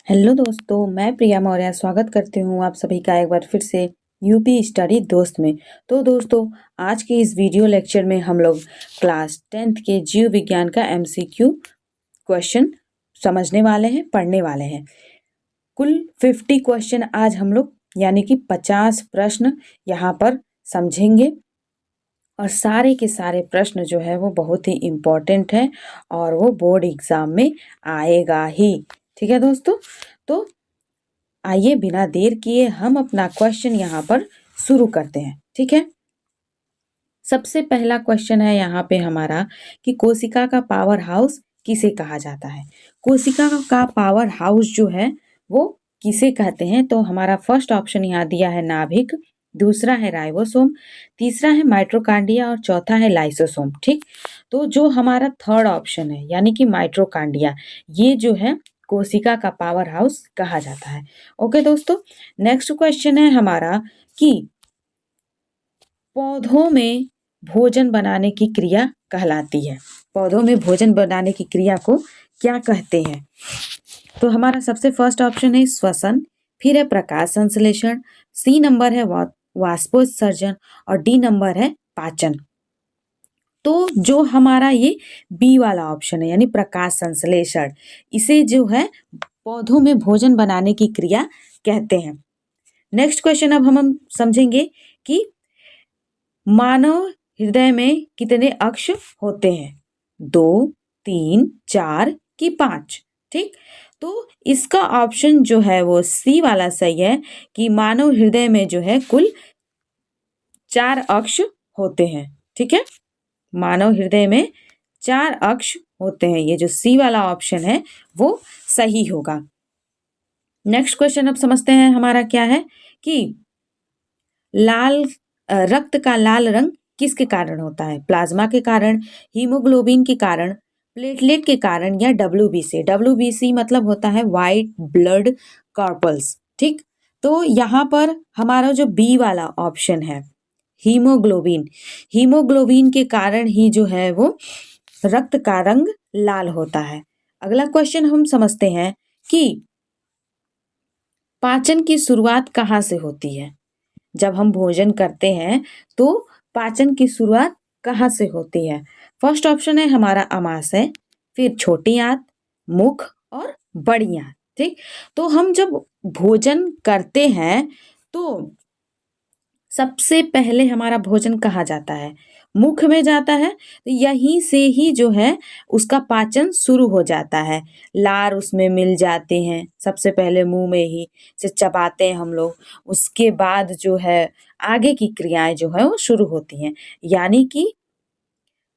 Hello दोस्तों, मैं प्रिया मौर्य स्वागत करती हूँ आप सभी का एक बार फिर से यूपी स्टडी दोस्त में। तो दोस्तों, आज के इस वीडियो लेक्चर में हम लोग क्लास 10th के जीव विज्ञान का एमसीक्यू क्वेश्चन समझने वाले हैं, पढ़ने वाले हैं। कुल 50 क्वेश्चन आज हम लोग यानी कि 50 प्रश्न यहाँ पर समझेंगे और सारे के सारे प्रश्न जो है वो बहुत ही इम्पोर्टेंट है और वो बोर्ड एग्जाम में आएगा ही। ठीक है दोस्तों, तो आइए बिना देर किए हम अपना क्वेश्चन यहाँ पर शुरू करते हैं। ठीक है, सबसे पहला क्वेश्चन है यहाँ पे हमारा कि कोशिका का पावर हाउस किसे कहा जाता है। कोशिका का पावर हाउस जो है वो किसे कहते हैं, तो हमारा फर्स्ट ऑप्शन यहाँ दिया है नाभिक, दूसरा है राइबोसोम, तीसरा है माइटोकॉन्ड्रिया और चौथा है लाइसोसोम। ठीक, तो जो हमारा थर्ड ऑप्शन है यानी कि माइटोकॉन्ड्रिया, ये जो है कोशिका का पावर हाउस कहा जाता है। ओके दोस्तों, नेक्स्ट क्वेश्चन है हमारा कि पौधों में भोजन बनाने की क्रिया कहलाती है। पौधों में भोजन बनाने की क्रिया को क्या कहते हैं, तो हमारा सबसे फर्स्ट ऑप्शन है श्वसन, फिर है प्रकाश संश्लेषण, सी नंबर है वाष्पोत्सर्जन और डी नंबर है पाचन। तो जो हमारा ये बी वाला ऑप्शन है यानी प्रकाश संश्लेषण, इसे जो है पौधों में भोजन बनाने की क्रिया कहते हैं। नेक्स्ट क्वेश्चन अब हम समझेंगे कि मानव हृदय में कितने अक्ष होते हैं, 2, 3, 4 कि 5। ठीक, तो इसका ऑप्शन जो है वो सी वाला सही है कि मानव हृदय में जो है कुल 4 अक्ष होते हैं। ठीक है, मानव हृदय में 4 अक्ष होते हैं, ये जो सी वाला ऑप्शन है वो सही होगा। नेक्स्ट क्वेश्चन अब समझते हैं हमारा क्या है कि लाल रक्त का लाल रंग किसके कारण होता है, प्लाज्मा के कारण, हीमोग्लोबिन के कारण, प्लेटलेट के कारण या डब्ल्यूबीसी। डब्ल्यूबीसी मतलब होता है व्हाइट ब्लड कॉर्पल्स। ठीक, तो यहाँ पर हमारा जो बी वाला ऑप्शन है हीमोग्लोबिन, हीमोग्लोबिन के कारण ही जो है वो रक्त का रंग लाल होता है। अगला क्वेश्चन हम समझते हैं कि पाचन की शुरुआत कहाँ से होती है। जब हम भोजन करते हैं तो पाचन की शुरुआत कहाँ से होती है। फर्स्ट ऑप्शन है हमारा आमाशय, फिर छोटी आंत, मुख और बड़ी आंत। ठीक, तो हम जब भोजन करते हैं तो सबसे पहले हमारा भोजन कहाँ जाता है, मुख में जाता है। तो यहीं से ही जो है उसका पाचन शुरू हो जाता है, लार उसमें मिल जाते हैं, सबसे पहले मुंह में ही से चबाते हैं हम लोग, उसके बाद जो है आगे की क्रियाएं जो है वो शुरू होती हैं, यानी कि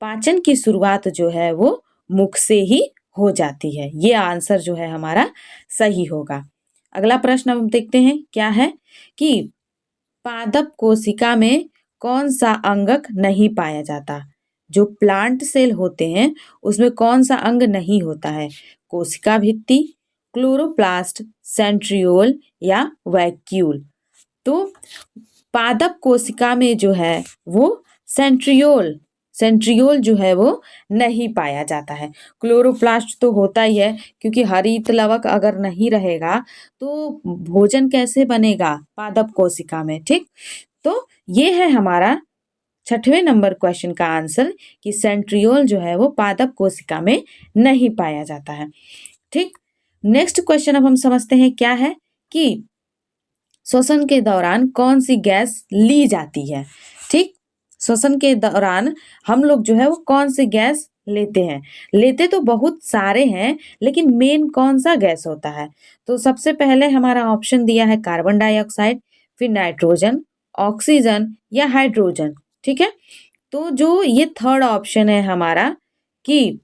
पाचन की शुरुआत जो है वो मुख से ही हो जाती है। ये आंसर जो है हमारा सही होगा। अगला प्रश्न हम देखते हैं क्या है कि पादप कोशिका में कौन सा अंगक नहीं पाया जाता। जो प्लांट सेल होते हैं उसमें कौन सा अंग नहीं होता है, कोशिका भित्ति, क्लोरोप्लास्ट, सेंट्रियोल या वैक्यूल। तो पादप कोशिका में जो है वो सेंट्रियोल सेंट्रियोल जो है वो नहीं पाया जाता है। क्लोरोप्लास्ट तो होता ही है, क्योंकि हरित लवक अगर नहीं रहेगा तो भोजन कैसे बनेगा पादप कोशिका में। ठीक, तो ये है हमारा 6वें नंबर क्वेश्चन का आंसर कि सेंट्रियोल जो है वो पादप कोशिका में नहीं पाया जाता है। ठीक, नेक्स्ट क्वेश्चन अब हम समझते हैं क्या है कि श्वसन के दौरान कौन सी गैस ली जाती है। ठीक, श्वसन के दौरान हम लोग जो है वो कौन सी गैस लेते हैं। लेते तो बहुत सारे हैं, लेकिन मेन कौन सा गैस होता है, तो सबसे पहले हमारा ऑप्शन दिया है कार्बन डाइऑक्साइड, फिर नाइट्रोजन, ऑक्सीजन या हाइड्रोजन। ठीक है, तो जो ये थर्ड ऑप्शन है हमारा कि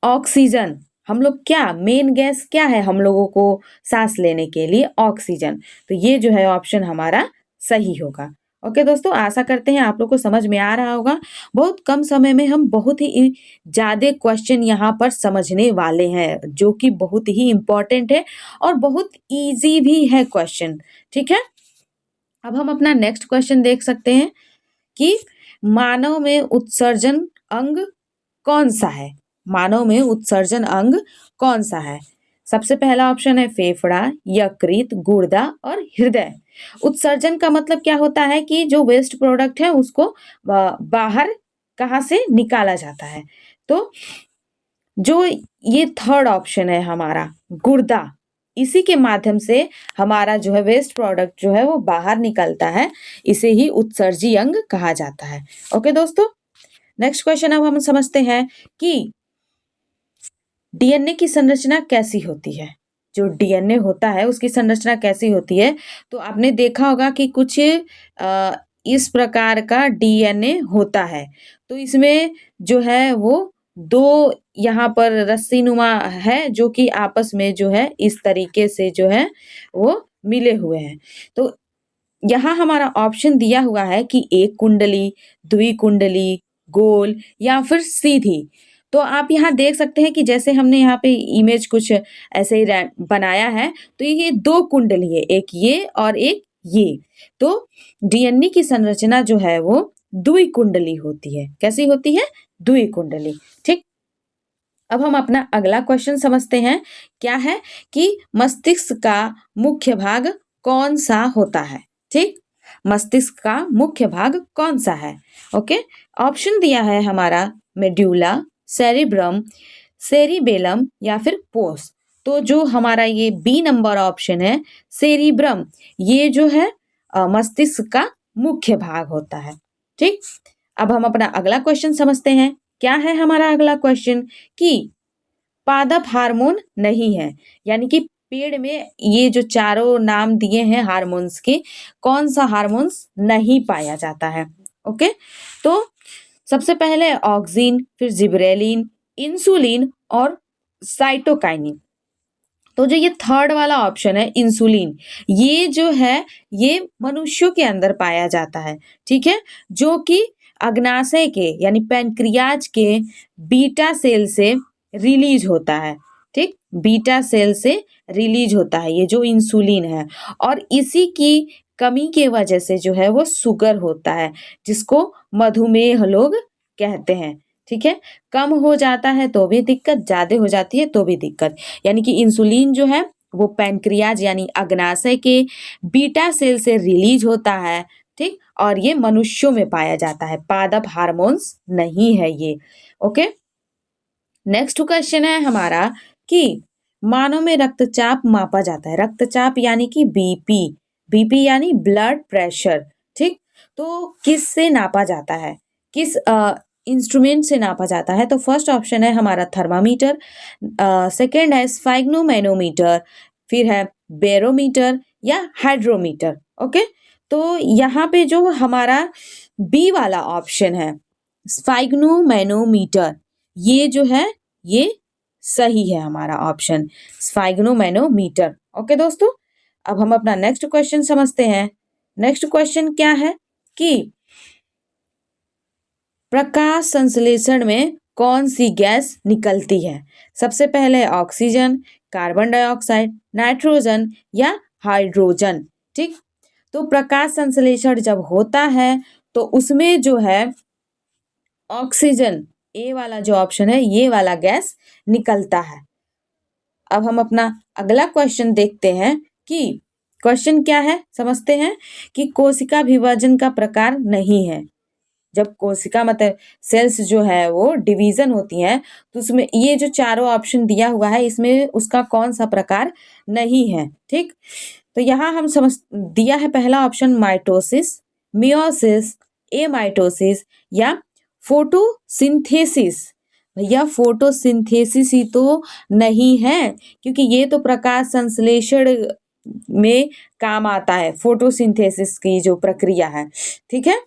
ऑक्सीजन, हम लोग क्या मेन गैस क्या है हम लोगों को सांस लेने के लिए, ऑक्सीजन। तो ये जो है ऑप्शन हमारा सही होगा। ओके दोस्तों, आशा करते हैं आप लोग को समझ में आ रहा होगा। बहुत कम समय में हम बहुत ही ज्यादा क्वेश्चन यहाँ पर समझने वाले हैं, जो कि बहुत ही इम्पोर्टेंट है और बहुत इजी भी है क्वेश्चन। ठीक है, अब हम अपना नेक्स्ट क्वेश्चन देख सकते हैं कि मानव में उत्सर्जन अंग कौन सा है। मानव में उत्सर्जन अंग कौन सा है, सबसे पहला ऑप्शन है फेफड़ा, यकृत, गुर्दा और हृदय। उत्सर्जन का मतलब क्या होता है कि जो वेस्ट प्रोडक्ट है उसको बाहर कहाँ से निकाला जाता है। तो जो ये थर्ड ऑप्शन है हमारा गुर्दा, इसी के माध्यम से हमारा जो है वेस्ट प्रोडक्ट जो है वो बाहर निकलता है, इसे ही उत्सर्जी अंग कहा जाता है। ओके दोस्तों, नेक्स्ट क्वेश्चन अब हम समझते हैं कि डीएनए की संरचना कैसी होती है। जो डीएनए होता है उसकी संरचना कैसी होती है, तो आपने देखा होगा कि कुछ इस प्रकार का डीएनए होता है। तो इसमें जो है वो दो यहाँ पर रस्सीनुमा है जो कि आपस में जो है इस तरीके से जो है वो मिले हुए हैं। तो यहाँ हमारा ऑप्शन दिया हुआ है कि एक कुंडली, द्विकुंडली, गोल या फिर सीधी। तो आप यहाँ देख सकते हैं कि जैसे हमने यहाँ पे इमेज कुछ ऐसे ही बनाया है, तो ये दो कुंडली है, एक ये और एक ये। तो डीएनए की संरचना जो है वो द्विकुंडली होती है। कैसी होती है? द्विकुंडली। ठीक, अब हम अपना अगला क्वेश्चन समझते हैं। क्या है कि मस्तिष्क का मुख्य भाग कौन सा होता है। ठीक, मस्तिष्क का मुख्य भाग कौन सा है। ओके, ऑप्शन दिया है हमारा मेड्यूला, सेरिब्रम, सेरिबेलम या फिर पोस। तो जो हमारा ये बी नंबर ऑप्शन है सेरिब्रम, ये जो है मस्तिष्क का मुख्य भाग होता है। ठीक, अब हम अपना अगला क्वेश्चन समझते हैं। क्या है हमारा अगला क्वेश्चन कि पादप हार्मोन नहीं है, यानी कि पेड़ में ये जो चारों नाम दिए हैं हार्मोन्स के, कौन सा हार्मोन्स नहीं पाया जाता है। ओके, तो सबसे पहले ऑक्सिन, फिर जिबरेलिन, इंसुलिन और साइटोकाइनिन। तो जो ये थर्ड वाला ऑप्शन है इंसुलिन, ये जो है ये मनुष्यों के अंदर पाया जाता है। ठीक है, जो कि अग्नाशय के यानी पैनक्रियाज के बीटा सेल से रिलीज होता है। ठीक, बीटा सेल से रिलीज होता है ये जो इंसुलिन है, और इसी की कमी के वजह से जो है वो शुगर होता है, जिसको मधुमेह लोग कहते हैं। ठीक है, कम हो जाता है तो भी दिक्कत, ज्यादा हो जाती है तो भी दिक्कत। यानी कि इंसुलिन जो है वो पैनक्रियाज यानी अग्नाशय के बीटा सेल से रिलीज होता है। ठीक, और ये मनुष्यों में पाया जाता है, पादप हार्मोन्स नहीं है ये। ओके, नेक्स्ट क्वेश्चन है हमारा कि मानव में रक्तचाप मापा जाता है। रक्तचाप यानी कि बीपी, बीपी यानी ब्लड प्रेशर। ठीक, तो किस से नापा जाता है, किस इंस्ट्रूमेंट से नापा जाता है। तो फर्स्ट ऑप्शन है हमारा थर्मामीटर, सेकंड है स्फाइग्नोमैनोमीटर, फिर है बैरोमीटर या हाइड्रोमीटर। ओके, तो यहाँ पे जो हमारा बी वाला ऑप्शन है स्फाइग्नोमैनोमीटर, ये जो है ये सही है हमारा ऑप्शन स्फाइग्नोमैनोमीटर। ओके दोस्तों, अब हम अपना नेक्स्ट क्वेश्चन समझते हैं। नेक्स्ट क्वेश्चन क्या है कि प्रकाश संश्लेषण में कौन सी गैस निकलती है। सबसे पहले ऑक्सीजन, कार्बन डाइऑक्साइड, नाइट्रोजन या हाइड्रोजन। ठीक, तो प्रकाश संश्लेषण जब होता है तो उसमें जो है ऑक्सीजन, ए वाला जो ऑप्शन है ये वाला गैस निकलता है। अब हम अपना अगला क्वेश्चन देखते हैं कि क्वेश्चन क्या है, समझते हैं कि कोशिका विभाजन का प्रकार नहीं है। जब कोशिका मतलब सेल्स जो है वो डिवीजन होती हैं, तो उसमें ये जो चारों ऑप्शन दिया हुआ है इसमें उसका कौन सा प्रकार नहीं है। ठीक, तो यहाँ हम समझ दिया है पहला ऑप्शन माइटोसिस, मियोसिस, एमाइटोसिस या फोटोसिंथेसिस। भैया फोटोसिंथेसिस ही तो नहीं है, क्योंकि ये तो प्रकाश संश्लेषण में काम आता है, फोटोसिंथेसिस की जो प्रक्रिया है। ठीक है,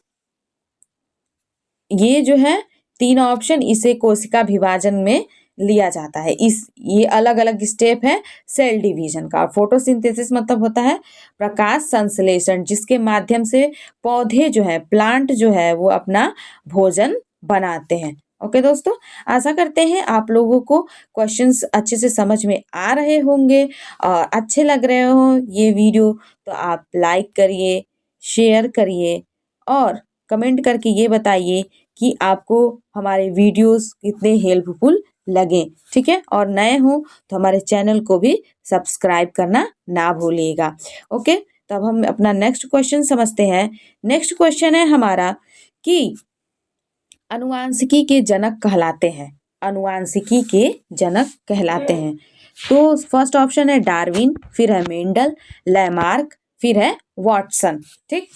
ये जो है तीन ऑप्शन इसे कोशिका विभाजन में लिया जाता है। ये अलग अलग स्टेप है सेल डिवीजन का। फोटोसिंथेसिस मतलब होता है प्रकाश संश्लेषण, जिसके माध्यम से पौधे जो है, प्लांट जो है वो अपना भोजन बनाते हैं। ओके दोस्तों, आशा करते हैं आप लोगों को क्वेश्चंस अच्छे से समझ में आ रहे होंगे और अच्छे लग रहे हो ये वीडियो, तो आप लाइक करिए, शेयर करिए और कमेंट करके ये बताइए कि आपको हमारे वीडियोस कितने हेल्पफुल लगे, ठीक है। और नए हो तो हमारे चैनल को भी सब्सक्राइब करना ना भूलिएगा। ओके, तो अब हम अपना नेक्स्ट क्वेश्चन समझते हैं। नेक्स्ट क्वेश्चन है हमारा कि अनुवांशिकी के जनक कहलाते हैं, अनुवांशिकी के जनक कहलाते हैं। तो फर्स्ट ऑप्शन है डार्विन, फिर है मेंडल, लैमार्क, फिर है वॉटसन, ठीक।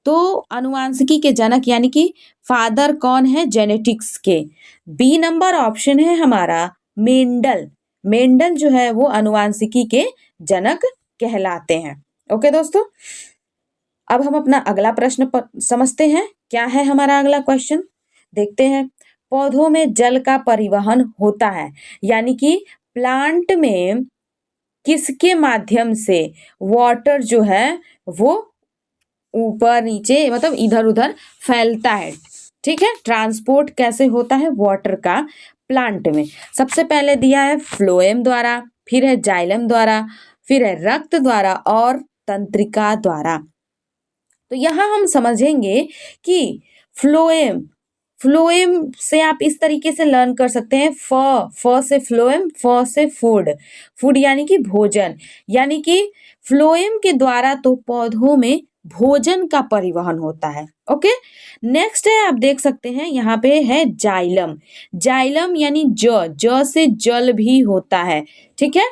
तो अनुवांशिकी के जनक यानी कि फादर कौन है जेनेटिक्स के? बी नंबर ऑप्शन है हमारा मेंडल। मेंडल जो है वो अनुवांशिकी के जनक कहलाते हैं। ओके दोस्तों, अब हम अपना अगला प्रश्न समझते हैं। क्या है हमारा अगला क्वेश्चन, देखते हैं। पौधों में जल का परिवहन होता है, यानी कि प्लांट में किसके माध्यम से वाटर जो है वो ऊपर नीचे मतलब इधर उधर फैलता है, ठीक है। ट्रांसपोर्ट कैसे होता है वाटर का प्लांट में? सबसे पहले दिया है फ्लोएम द्वारा, फिर है जाइलम द्वारा, फिर है रक्त द्वारा और तंत्रिका द्वारा। तो यहाँ हम समझेंगे कि फ्लोएम, फ्लोएम से आप इस तरीके से लर्न कर सकते हैं। फ से फ्लोएम, फ से फूड, फूड यानी कि भोजन, यानी कि फ्लोएम के द्वारा तो पौधों में भोजन का परिवहन होता है। ओके, नेक्स्ट है, आप देख सकते हैं यहाँ पे है जाइलम। जाइलम यानी ज से जल भी होता है, ठीक है।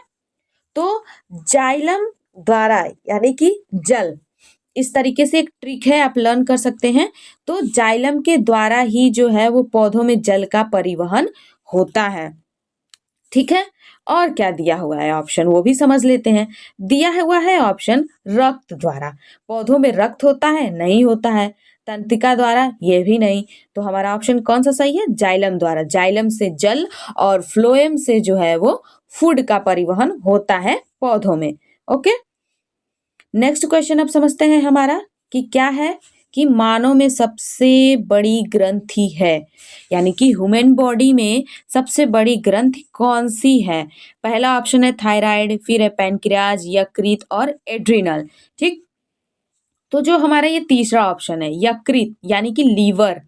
तो जाइलम द्वारा यानी कि जल, इस तरीके से एक ट्रिक है, आप लर्न कर सकते हैं। तो जाइलम के द्वारा ही जो है वो पौधों में जल का परिवहन होता है, ठीक है। और क्या दिया हुआ है ऑप्शन, वो भी समझ लेते हैं। दिया हुआ है ऑप्शन रक्त द्वारा। पौधों में रक्त होता है? नहीं होता है। तंत्रिका द्वारा? ये भी नहीं। तो हमारा ऑप्शन कौन सा सही है? जाइलम द्वारा। जाइलम से जल और फ्लोएम से जो है वो फूड का परिवहन होता है पौधों में। ओके, नेक्स्ट क्वेश्चन अब समझते हैं हमारा कि क्या है कि मानव में सबसे बड़ी ग्रंथि है, यानी कि ह्यूमन बॉडी में सबसे बड़ी ग्रंथि कौन सी है? पहला ऑप्शन है थायराइड, फिर है पैनक्रियाज, यकृत और एड्रिनल, ठीक। तो जो हमारा ये तीसरा ऑप्शन है यकृत यानी कि लीवर,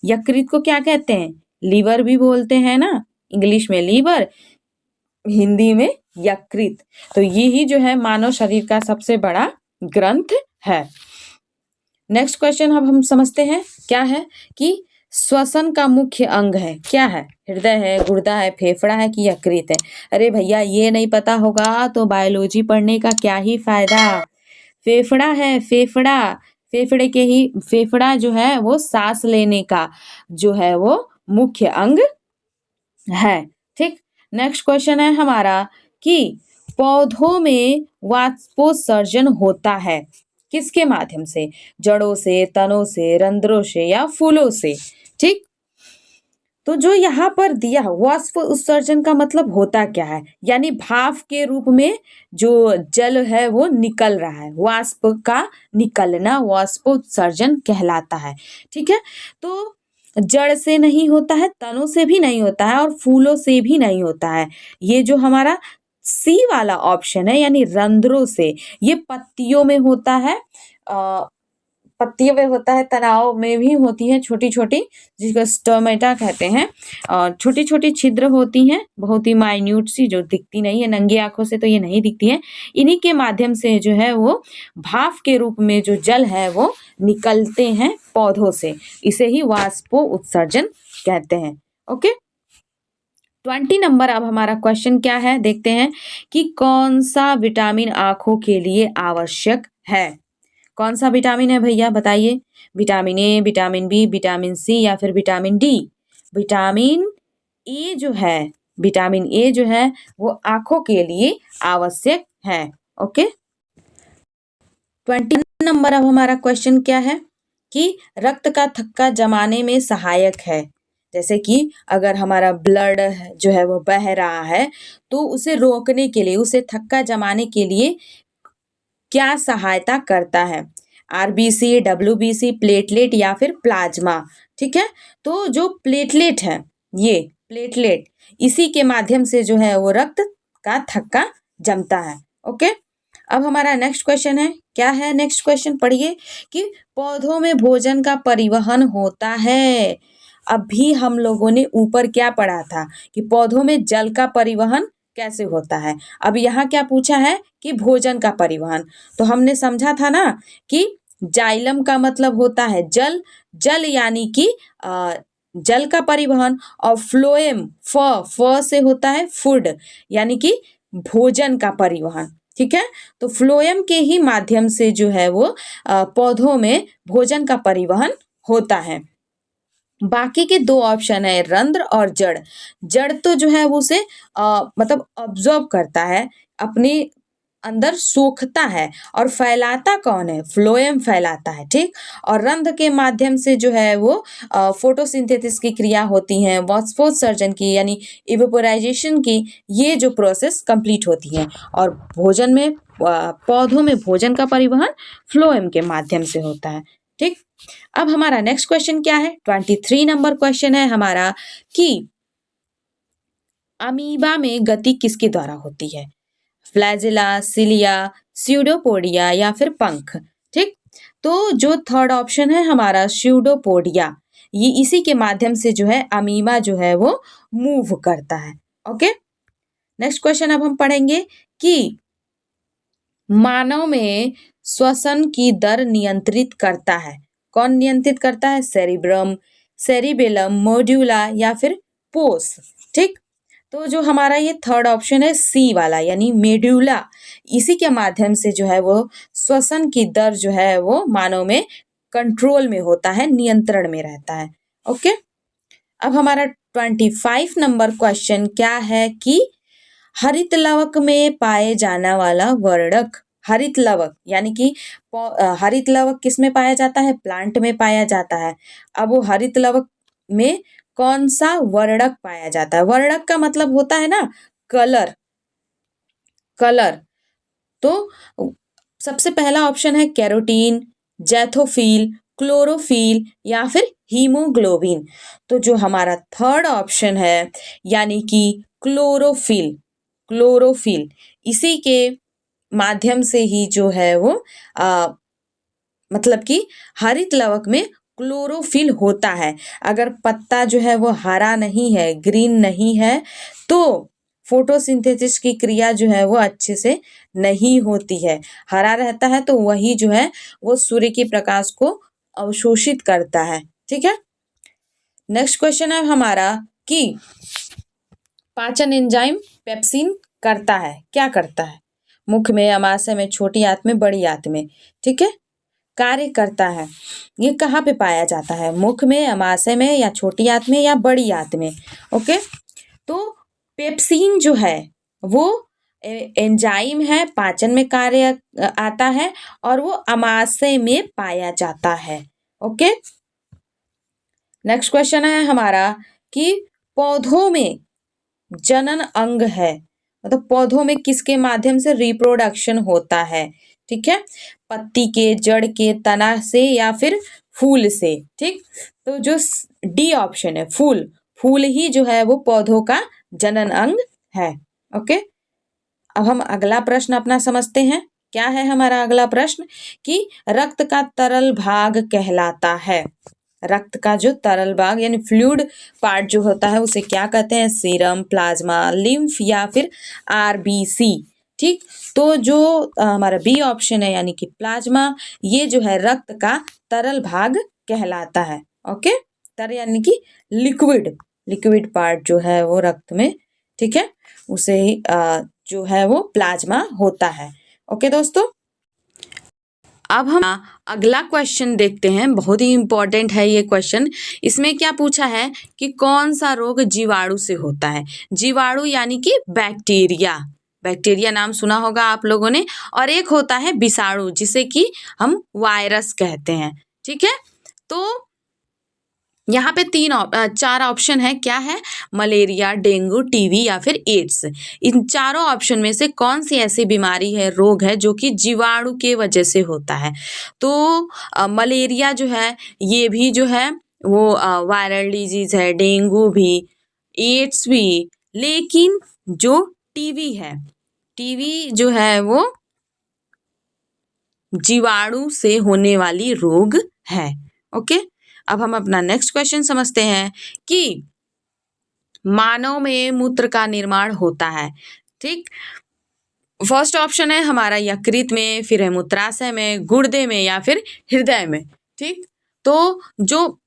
यकृत को क्या कहते हैं? लीवर भी बोलते हैं ना, इंग्लिश में लीवर, हिंदी में यकृत। तो ये ही जो है मानव शरीर का सबसे बड़ा ग्रंथ है। नेक्स्ट क्वेश्चन अब हम समझते हैं क्या है कि श्वसन का मुख्य अंग है, क्या है? हृदय है, गुर्दा है, फेफड़ा है कि यकृत है? अरे भैया ये नहीं पता होगा तो बायोलॉजी पढ़ने का क्या ही फायदा। फेफड़ा है, फेफड़ा, फेफड़े के ही, फेफड़ा जो है वो सांस लेने का जो है वो मुख्य अंग है, ठीक। नेक्स्ट क्वेश्चन है हमारा कि पौधों में वाष्पोत्सर्जन होता है किसके माध्यम से? जड़ों से, तनों से, रंध्रों से या फूलों से, ठीक। तो जो यहाँ पर दिया वाष्प उत्सर्जन का मतलब होता क्या है? यानी भाप के रूप में जो जल है वो निकल रहा है, वाष्प का निकलना वाष्पोत्सर्जन कहलाता है, ठीक है। तो जड़ से नहीं होता है, तनों से भी नहीं होता है और फूलों से भी नहीं होता है। ये जो हमारा सी वाला ऑप्शन है यानी रंध्रों से, ये पत्तियों में होता है, पत्तियों में होता है, तनाव में भी होती है छोटी छोटी, जिसको स्टोमेटा कहते हैं। और छोटी छोटी छिद्र होती हैं, बहुत ही माइन्यूट सी, जो दिखती नहीं है नंगी आंखों से, तो ये नहीं दिखती है। इन्हीं के माध्यम से जो है वो भाप के रूप में जो जल है वो निकलते हैं पौधों से, इसे ही वाष्पो उत्सर्जन कहते हैं। ओके, 20 नंबर अब हमारा क्वेश्चन क्या है, देखते हैं कि कौन सा विटामिन आंखों के लिए आवश्यक है? कौन सा विटामिन है भैया बताइए? Vitamin A, vitamin B, vitamin C या फिर विटामिन डी? विटामिन ए जो है, विटामिन ए जो है वो आंखों के लिए आवश्यक है। ओके, 20 नंबर अब हमारा क्वेश्चन क्या है कि रक्त का थक्का जमाने में सहायक है। जैसे कि अगर हमारा ब्लड जो है वो बह रहा है तो उसे रोकने के लिए, उसे थक्का जमाने के लिए क्या सहायता करता है? आरबीसी, डब्ल्यूबीसी, प्लेटलेट या फिर प्लाज्मा, ठीक है। तो जो प्लेटलेट है, ये प्लेटलेट, इसी के माध्यम से जो है वो रक्त का थक्का जमता है। ओके, अब हमारा नेक्स्ट क्वेश्चन है, क्या है नेक्स्ट क्वेश्चन? पढ़िए कि पौधों में भोजन का परिवहन होता है। अभी हम लोगों ने ऊपर क्या पढ़ा था कि पौधों में जल का परिवहन कैसे होता है। अब यहाँ क्या पूछा है कि भोजन का परिवहन। तो हमने समझा था ना कि जाइलम का मतलब होता है जल, जल यानी कि जल का परिवहन, और फ्लोएम फ से होता है फूड यानी कि भोजन का परिवहन। ठीक है, तो फ्लोएम के ही माध्यम से जो है वो पौधों में भोजन का परिवहन होता है। बाकी के दो ऑप्शन है रंध्र और जड़। जड़ तो जो है वो उसे मतलब ऑब्जॉर्व करता है, अपने अंदर सोखता है, और फैलाता कौन है, फ्लोएम फैलाता है। ठीक, और रंध्र के माध्यम से जो है वो फोटोसिंथेसिस की क्रिया होती है, वाष्पोत्सर्जन की यानी इवेपोराइजेशन की, ये जो प्रोसेस कंप्लीट होती है। और भोजन में पौधों में भोजन का परिवहन फ्लोएम के माध्यम से होता है। ठीक, अब हमारा नेक्स्ट क्वेश्चन क्या है, 23 नंबर क्वेश्चन है हमारा कि अमीबा में गति किसके द्वारा होती है, फ्लैजिला, सिलिया, स्यूडोपोडिया या फिर पंख। ठीक, तो जो थर्ड ऑप्शन है हमारा स्यूडोपोडिया, ये इसी के माध्यम से जो है अमीबा जो है वो मूव करता है। ओके, नेक्स्ट क्वेश्चन अब हम पढ़ेंगे कि मानव में श्वसन की दर नियंत्रित करता है, कौन नियंत्रित करता है, सेरिब्रम, सेरिबेलम, मोड्यूला या फिर पोस। ठीक, तो जो हमारा ये थर्ड ऑप्शन है सी वाला यानी मेड्यूला, इसी के माध्यम से जो है वो श्वसन की दर जो है वो मानव में कंट्रोल में होता है, नियंत्रण में रहता है। ओके, अब हमारा 25 नंबर क्वेश्चन क्या है कि हरित लवक में पाए जाने वाला वर्णक, हरित लवक यानी कि हरित लवक किस में पाया जाता है, प्लांट में पाया जाता है। अब वो हरित लवक में कौन सा वर्णक पाया जाता है, वर्णक का मतलब होता है ना कलर, कलर। तो सबसे पहला ऑप्शन है कैरोटीन, जैथोफिल, क्लोरोफिल या फिर हीमोग्लोबिन। तो जो हमारा थर्ड ऑप्शन है यानी कि क्लोरोफिल, क्लोरोफिल, इसी के माध्यम से ही जो है वो मतलब कि हरित लवक में क्लोरोफिल होता है। अगर पत्ता जो है वो हरा नहीं है, ग्रीन नहीं है, तो फोटोसिंथेसिस की क्रिया जो है वो अच्छे से नहीं होती है। हरा रहता है तो वही जो है वो सूर्य के प्रकाश को अवशोषित करता है। ठीक है, नेक्स्ट क्वेश्चन है हमारा कि पाचन एंजाइम पेप्सिन करता है, क्या करता है, मुख में, अमाशय में, छोटी आंत में, बड़ी आंत में। ठीक है, कार्य करता है, ये कहाँ पे पाया जाता है, मुख में, अमाशय में, या छोटी आंत में, या बड़ी आंत में। ओके, तो पेप्सिन जो है वो एंजाइम है, पाचन में कार्य आता है, और वो अमाशय में पाया जाता है। ओके, नेक्स्ट क्वेश्चन है हमारा कि पौधों में जनन अंग है, मतलब पौधों में किसके माध्यम से रिप्रोडक्शन होता है। ठीक है, पत्ती के, जड़ के, तना से या फिर फूल से। ठीक, तो जो डी ऑप्शन है फूल, फूल ही जो है वो पौधों का जनन अंग है। ओके, अब हम अगला प्रश्न अपना समझते हैं। क्या है हमारा अगला प्रश्न कि रक्त का तरल भाग कहलाता है, रक्त का जो तरल भाग यानी फ्लूइड पार्ट जो होता है उसे क्या कहते हैं, सीरम, प्लाज्मा, लिम्फ या फिर आरबीसी। ठीक, तो जो हमारा बी ऑप्शन है यानी कि प्लाज्मा, ये जो है रक्त का तरल भाग कहलाता है। ओके, तरल यानी कि लिक्विड, लिक्विड पार्ट जो है वो रक्त में, ठीक है, उसे ही जो है वो प्लाज्मा होता है। ओके दोस्तों, अब हम अगला क्वेश्चन देखते हैं, बहुत ही इंपॉर्टेंट है ये क्वेश्चन। इसमें क्या पूछा है कि कौन सा रोग जीवाणु से होता है, जीवाणु यानी कि बैक्टीरिया, बैक्टीरिया नाम सुना होगा आप लोगों ने, और एक होता है विषाणु जिसे कि हम वायरस कहते हैं। ठीक है, तो यहाँ पे चार ऑप्शन है, क्या है, मलेरिया, डेंगू, टीबी या फिर एड्स। इन चारों ऑप्शन में से कौन सी ऐसी बीमारी है, रोग है जो कि जीवाणु के वजह से होता है। तो मलेरिया जो है ये भी जो है वो वायरल डिजीज है, डेंगू भी, एड्स भी, लेकिन जो टीबी है, टीबी जो है वो जीवाणु से होने वाली रोग है। ओके, अब हम अपना नेक्स्ट क्वेश्चन समझते हैं कि मानव में मूत्र का निर्माण होता है। ठीक, फर्स्ट ऑप्शन है हमारा यकृत में, फिर है मूत्राशय में, गुर्दे में या फिर हृदय में। ठीक, तो जो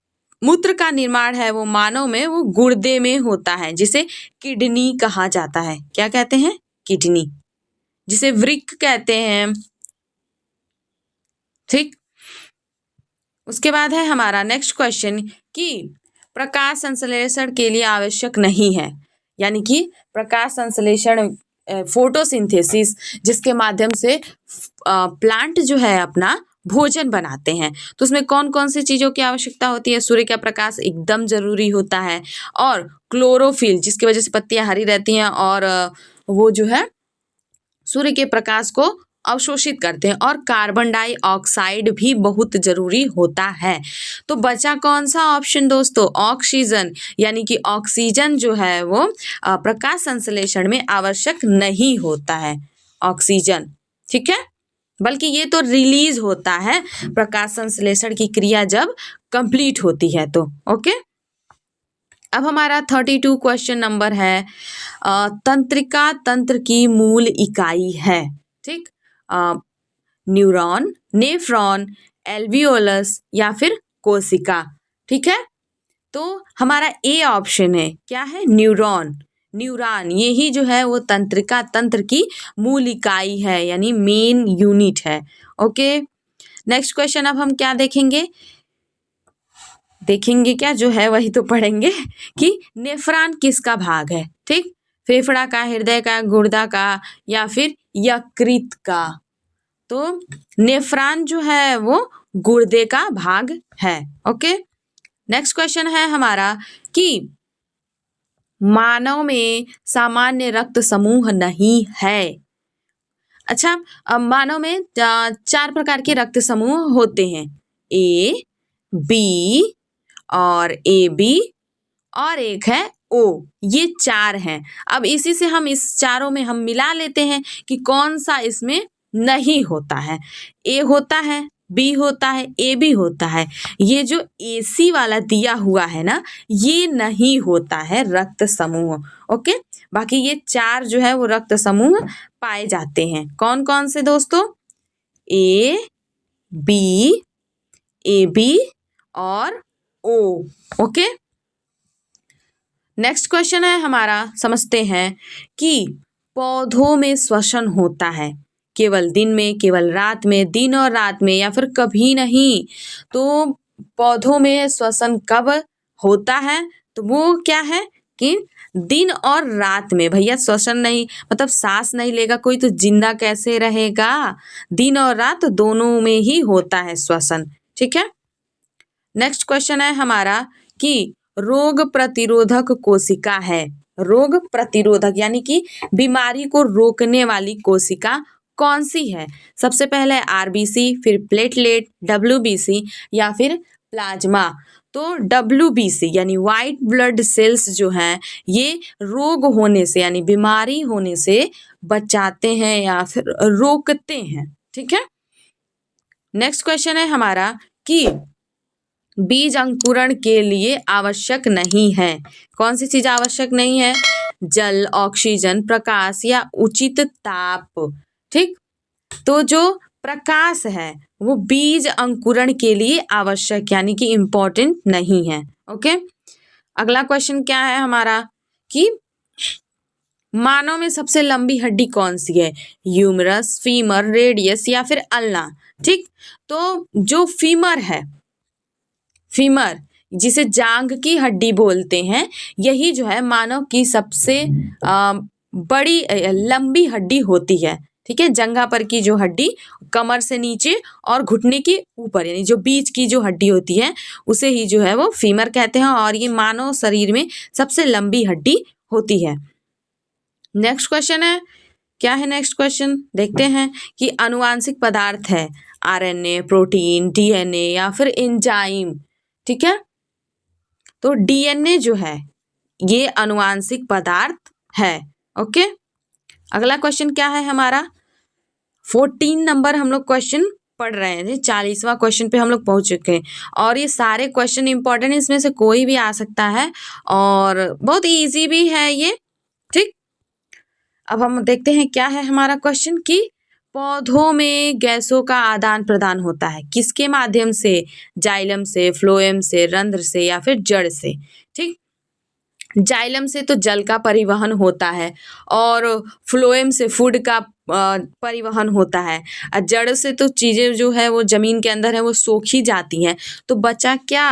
मूत्र का निर्माण है वो मानव में वो गुर्दे में होता है, जिसे किडनी कहा जाता है। क्या कहते हैं? किडनी, जिसे वृक्क कहते हैं। ठीक, उसके बाद है हमारा नेक्स्ट क्वेश्चन कि प्रकाश संश्लेषण के लिए आवश्यक नहीं है, यानी कि प्रकाश संश्लेषण फोटोसिंथेसिस, जिसके माध्यम से प्लांट जो है अपना भोजन बनाते हैं, तो उसमें कौन कौन सी चीजों की आवश्यकता होती है? सूर्य का प्रकाश एकदम जरूरी होता है, और क्लोरोफिल, जिसकी वजह से पत्तियां हरी रहती हैं और वो जो है सूर्य के प्रकाश को अवशोषित करते हैं, और कार्बन डाइऑक्साइड भी बहुत जरूरी होता है। तो बचा कौन सा ऑप्शन दोस्तों? ऑक्सीजन, यानी कि ऑक्सीजन जो है वो प्रकाश संश्लेषण में आवश्यक नहीं होता है, ऑक्सीजन। ठीक है, बल्कि ये तो रिलीज होता है प्रकाश संश्लेषण की क्रिया जब कंप्लीट होती है तो। ओके, अब हमारा 32 क्वेश्चन नंबर है, तंत्रिका तंत्र की मूल इकाई है। ठीक, न्यूरॉन, नेफ्रॉन, एल्वियोलस या फिर कोशिका। ठीक है, तो हमारा ए ऑप्शन है, क्या है? न्यूरॉन, न्यूरॉन, यही जो है वो तंत्रिका तंत्र की मूल इकाई है, यानी मेन यूनिट है। ओके, नेक्स्ट क्वेश्चन अब हम क्या देखेंगे क्या जो है वही तो पढ़ेंगे कि नेफ्रॉन किसका भाग है। ठीक, फेफड़ा का, हृदय का, गुर्दा का या फिर यकृत का? तो नेफ्रॉन जो है वो गुर्दे का भाग है। ओके, नेक्स्ट क्वेश्चन है हमारा कि मानव में सामान्य रक्त समूह नहीं है। अच्छा, अब मानव में 4 प्रकार के रक्त समूह होते हैं, ए, बी और ए बी, और एक है ओ। ये 4 हैं। अब इसी से हम इस चारों में हम मिला लेते हैं कि कौन सा इसमें नहीं होता है। ए होता है, बी होता है, ए बी होता है। ये जो एसी वाला दिया हुआ है ना, ये नहीं होता है रक्त समूह। ओके, बाकी ये 4 जो है वो रक्त समूह पाए जाते हैं। कौन कौन से दोस्तों? ए बी और ओ। ओके, नेक्स्ट क्वेश्चन है हमारा, समझते हैं कि पौधों में श्वसन होता है केवल दिन में, केवल रात में, दिन और रात में, या फिर कभी नहीं। तो पौधों में श्वसन कब होता है? तो वो क्या है कि दिन और रात में। भैया श्वसन नहीं मतलब सांस नहीं लेगा कोई तो जिंदा कैसे रहेगा? दिन और रात दोनों में ही होता है श्वसन। ठीक है, नेक्स्ट क्वेश्चन है हमारा कि रोग प्रतिरोधक कोशिका है। रोग प्रतिरोधक यानी कि बीमारी को रोकने वाली कोशिका कौन सी है? सबसे पहले आरबीसी, फिर प्लेटलेट, डब्ल्यूबीसी या फिर प्लाज्मा। तो डब्ल्यूबीसी यानी व्हाइट ब्लड सेल्स जो हैं ये रोग होने से यानी बीमारी होने से बचाते हैं या फिर रोकते हैं। ठीक है, नेक्स्ट क्वेश्चन है हमारा कि बीज अंकुरण के लिए आवश्यक नहीं है। कौन सी चीज आवश्यक नहीं है? जल, ऑक्सीजन, प्रकाश या उचित ताप। ठीक, तो जो प्रकाश है वो बीज अंकुरण के लिए आवश्यक यानी कि इम्पोर्टेंट नहीं है। ओके, अगला क्वेश्चन क्या है हमारा कि मानव में सबसे लंबी हड्डी कौन सी है? ह्यूमरस, फीमर, रेडियस या फिर अल्ना। ठीक, तो जो फीमर है, फीमर जिसे जांग की हड्डी बोलते हैं, यही जो है मानव की सबसे बड़ी लंबी हड्डी होती है। ठीक है, जंघा पर की जो हड्डी कमर से नीचे और घुटने के ऊपर यानी जो बीच की जो हड्डी होती है उसे ही जो है वो फीमर कहते हैं, और ये मानव शरीर में सबसे लंबी हड्डी होती है। नेक्स्ट क्वेश्चन है, क्या है नेक्स्ट क्वेश्चन? देखते हैं कि आनुवांशिक पदार्थ है आरएनए, प्रोटीन, डीएनए या फिर एंजाइम। ठीक है, तो डीएनए जो है ये आनुवांशिक पदार्थ है। ओके, अगला क्वेश्चन क्या है हमारा? 14 नंबर हम लोग क्वेश्चन पढ़ रहे हैं। 40वां क्वेश्चन पे हम लोग पहुंच चुके हैं और ये सारे क्वेश्चन इंपॉर्टेंट है, इसमें से कोई भी आ सकता है और बहुत इजी भी है ये। ठीक, अब हम देखते हैं क्या है हमारा क्वेश्चन कि पौधों में गैसों का आदान प्रदान होता है किसके माध्यम से? जाइलम से, फ्लोएम से, रंध्र से या फिर जड़ से। ठीक, जाइलम से तो जल का परिवहन होता है और फ्लोएम से फूड का परिवहन होता है और जड़ से तो चीजें जो है वो जमीन के अंदर है वो सोखी जाती हैं। तो बचा क्या?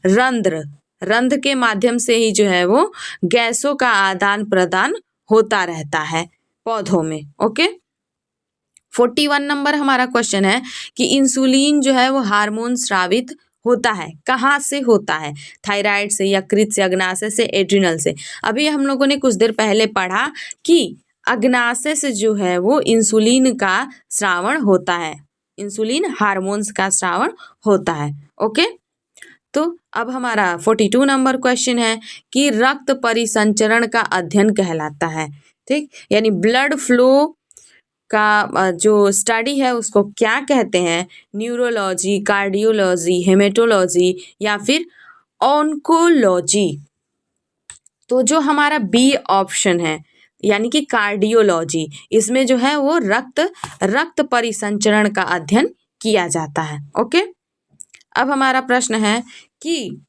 रंध्र। रंध्र के माध्यम से ही जो है वो गैसों का आदान प्रदान होता रहता है पौधों में। ओके, 41 नंबर हमारा क्वेश्चन है कि इंसुलिन जो है वो हार्मोन स्रावित होता है कहाँ से होता है? थायराइड से, यकृत से, अग्नाशय से, एड्रिनल से। अभी हम लोगों ने कुछ देर पहले पढ़ा कि अग्नाशय से जो है वो इंसुलिन का स्रावण होता है, इंसुलिन हार्मोन्स का स्रावण होता है। ओके, तो अब हमारा 42 नंबर क्वेश्चन है कि रक्त परिसंचरण का अध्ययन कहलाता है। ठीक, यानी ब्लड फ्लो का जो स्टडी है उसको क्या कहते हैं? न्यूरोलॉजी, कार्डियोलॉजी, हेमेटोलॉजी या फिर ऑन्कोलॉजी। तो जो हमारा बी ऑप्शन है यानी कि कार्डियोलॉजी, इसमें जो है वो रक्त परिसंचरण का अध्ययन किया जाता है। ओके, अब हमारा प्रश्न है कि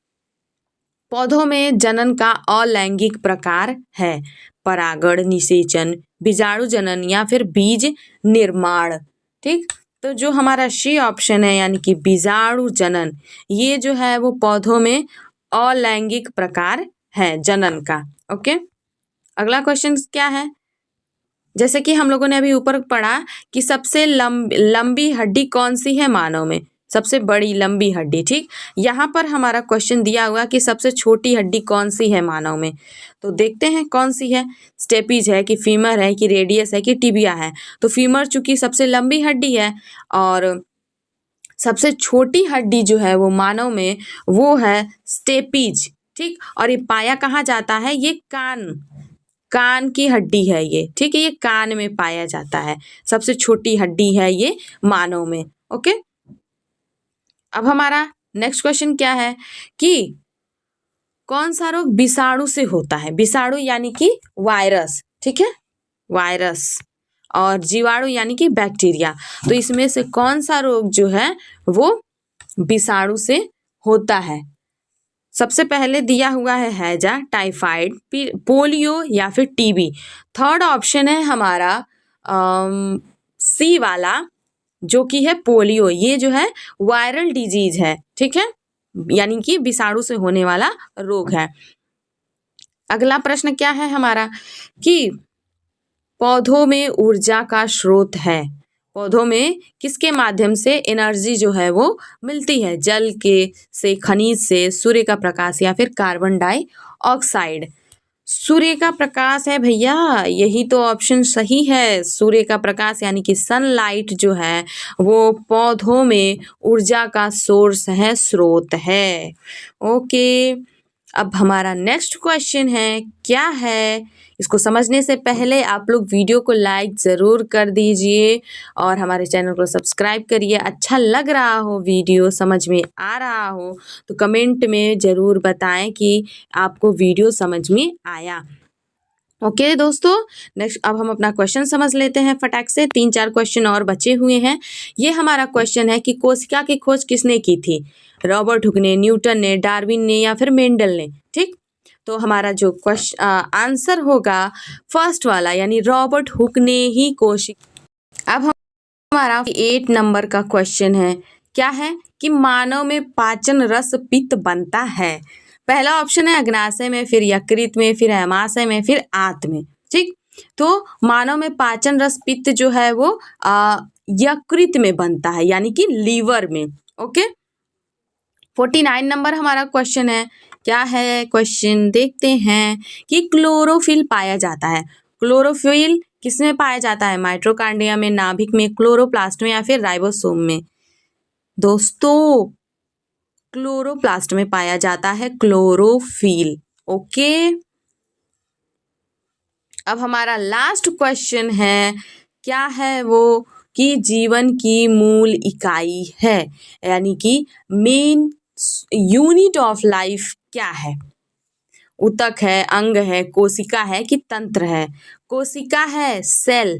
पौधों में जनन का अलैंगिक प्रकार है परागण, निषेचन, बीजाणु जनन या फिर बीज निर्माण। ठीक, तो जो हमारा सी ऑप्शन है यानी कि बीजाणु जनन, ये जो है वो पौधों में अलैंगिक प्रकार है जनन का। ओके, अगला क्वेश्चन क्या है? जैसे कि हम लोगों ने अभी ऊपर पढ़ा कि सबसे लंबी हड्डी कौन सी है मानव में? सबसे बड़ी लंबी हड्डी। ठीक, यहाँ पर हमारा क्वेश्चन दिया हुआ कि सबसे छोटी हड्डी कौन सी है मानव में, तो देखते हैं कौन सी है। स्टेपीज है कि फीमर है कि रेडियस है कि टिबिया है? तो फीमर चूंकि सबसे लंबी हड्डी है और सबसे छोटी हड्डी जो है वो मानव में वो है स्टेपीज। ठीक, और ये पाया कहाँ जाता है? ये कान की हड्डी है ये। ठीक है, ये कान में पाया जाता है, सबसे छोटी हड्डी है ये मानव में। ओके, अब हमारा नेक्स्ट क्वेश्चन क्या है कि कौन सा रोग विषाणु से होता है? विषाणु यानी कि वायरस। ठीक है, वायरस, और जीवाणु यानी कि बैक्टीरिया। तो इसमें से कौन सा रोग जो है वो विषाणु से होता है? सबसे पहले दिया हुआ है हैजा, टाइफाइड, पोलियो या फिर टीबी। थर्ड ऑप्शन है हमारा सी वाला जो कि है पोलियो। ये जो है वायरल डिजीज है। ठीक है, यानी कि विषाणु से होने वाला रोग है। अगला प्रश्न क्या है हमारा कि पौधों में ऊर्जा का स्रोत है। पौधों में किसके माध्यम से एनर्जी जो है वो मिलती है? जल के से, खनिज से, सूर्य का प्रकाश या फिर कार्बन डाइऑक्साइड। सूर्य का प्रकाश है भैया, यही तो ऑप्शन सही है। सूर्य का प्रकाश यानी कि सनलाइट जो है वो पौधों में ऊर्जा का सोर्स है, स्रोत है। ओके, अब हमारा नेक्स्ट क्वेश्चन है क्या है? इसको समझने से पहले आप लोग वीडियो को लाइक ज़रूर कर दीजिए और हमारे चैनल को सब्सक्राइब करिए। अच्छा लग रहा हो, वीडियो समझ में आ रहा हो तो कमेंट में ज़रूर बताएं कि आपको वीडियो समझ में आया। ओके दोस्तों, नेक्स्ट अब हम अपना क्वेश्चन समझ लेते हैं फटाक से। 3-4 क्वेश्चन और बचे हुए हैं। ये हमारा क्वेश्चन है कि कोशिका की खोज किसने की थी? रॉबर्ट हुक ने, न्यूटन ने, डार्विन ने या फिर मेंडल ने? ठीक, तो हमारा जो क्वेश्चन आंसर होगा फर्स्ट वाला यानी रॉबर्ट हुक ने ही कोशिका। अब हमारा 8 नंबर का क्वेश्चन है क्या है कि मानव में पाचन रस पित्त बनता है। पहला ऑप्शन है अग्नाशय में, फिर यकृत में, फिर अमाशय में, फिर आंत में। ठीक, तो मानव में पाचन रस पित्त जो है वो यकृत में बनता है यानी कि लीवर में। ओके, 49 नंबर हमारा क्वेश्चन है क्या है? क्वेश्चन देखते हैं कि क्लोरोफिल पाया जाता है। क्लोरोफिल किसमें पाया जाता है? माइटोकॉन्ड्रिया में, नाभिक में, क्लोरोप्लास्ट में या फिर राइबोसोम में? दोस्तों, क्लोरोप्लास्ट में पाया जाता है क्लोरोफिल। ओके, अब हमारा लास्ट क्वेश्चन है क्या है वो कि जीवन की मूल इकाई है, यानी कि मेन यूनिट ऑफ लाइफ क्या है। ऊतक है, अंग है, कोशिका है कि तंत्र है। कोशिका है, सेल।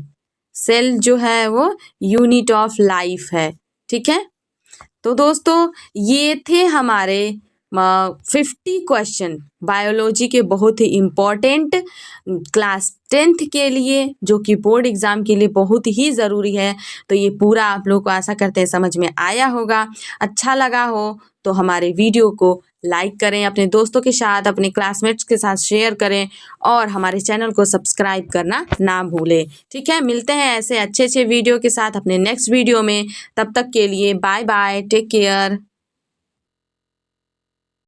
सेल जो है वो यूनिट ऑफ लाइफ है। ठीक है, तो दोस्तों ये थे हमारे 50 क्वेश्चन बायोलॉजी के, बहुत ही इम्पोर्टेंट क्लास 10th के लिए, जो कि बोर्ड एग्जाम के लिए बहुत ही ज़रूरी है। तो ये पूरा आप लोग को आशा करते हैं समझ में आया होगा। अच्छा लगा हो तो हमारे वीडियो को लाइक करें, अपने दोस्तों के साथ, अपने क्लासमेट्स के साथ शेयर करें और हमारे चैनल को सब्सक्राइब करना ना भूलें। ठीक है, मिलते हैं ऐसे अच्छे अच्छे वीडियो के साथ अपने नेक्स्ट वीडियो में। तब तक के लिए बाय बाय, टेक केयर।